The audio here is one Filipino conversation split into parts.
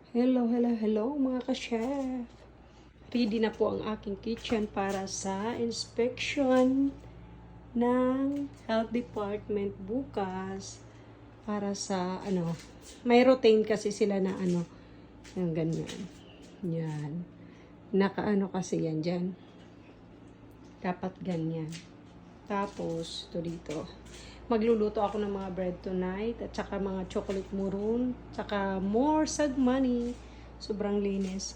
Hello mga ka-chef. Ready na po ang aking kitchen para sa inspection ng health department bukas. Para sa may routine kasi sila na yung ganyan. Yan. Nakaano kasi yan dyan. Dapat ganyan. Tapos, ito dito. Magluluto ako ng mga bread tonight at saka mga chocolate maroon, saka more sagmani. Sobrang linis.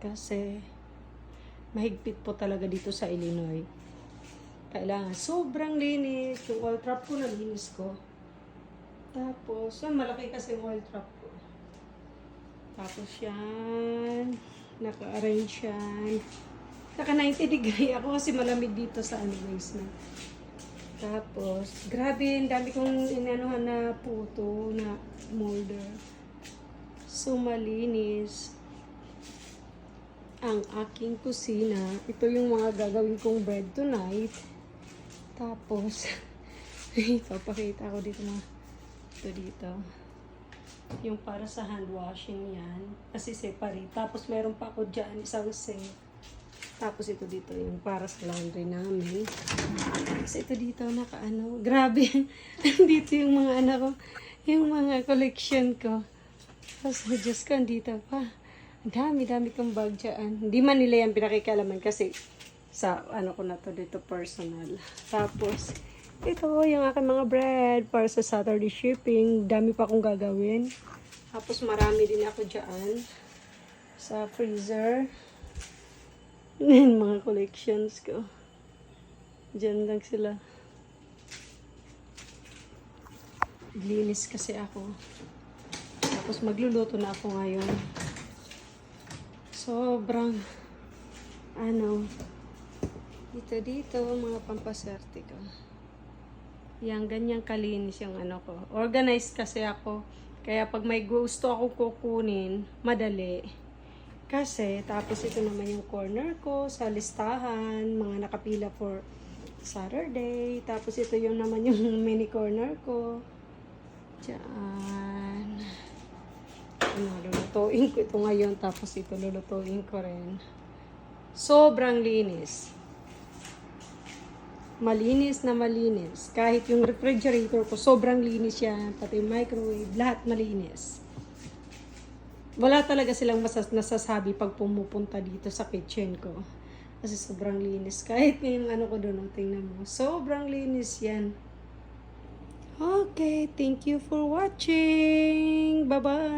Kasi mahigpit po talaga dito sa Illinois. Kailangan sobrang linis. Yung oil trap ko, nalinis ko. Tapos, malaki kasi yung oil trap ko. Tapos yan, naka-arrange yan. Naka 90 degree ako kasi malamig dito sa basement. Tapos, grabe, dami kong inanuhan na puto na molder. So, malinis ang aking kusina. Ito yung mga gagawin kong bread tonight. Tapos, papakita ko dito mga ito dito. Yung para sa hand washing yan. Kasi separate. Tapos, meron pa ako dyan isang sink. Tapos ito dito yung para sa laundry namin. Kasi ito dito grabe. Dito yung mga anak ko, yung mga collection ko. Tapos Diyos ko, andito pa. Ang dami kong bag dyan. Hindi man nila yan pinakikialaman kasi sa ko na to dito personal. Tapos ito yung aking mga bread para sa Saturday shipping. Dami pa akong gagawin. Tapos marami din ako dyan sa freezer. Yan, mga collections ko. Diyan lang sila. Linis kasi ako. Tapos magluluto na ako ngayon. Sobrang, dito, mga pampaswerte ko. Yang ganyang kalinis yung ko. Organized kasi ako. Kaya pag may gusto akong kukunin, madali. Kasi, tapos ito naman yung corner ko sa listahan, mga nakapila for Saturday. Tapos ito yung naman yung mini corner ko. Diyan. Lulutuin ko ito ngayon. Tapos ito lulutuin ko rin. Sobrang linis. Malinis na malinis. Kahit yung refrigerator ko, sobrang linis yan. Pati yung microwave, lahat malinis. Wala talaga silang nasasabi pag pumupunta dito sa kitchen ko. Kasi sobrang linis. Kahit yung ko doon, tingnan mo. Sobrang linis yan. Okay, thank you for watching. Bye-bye.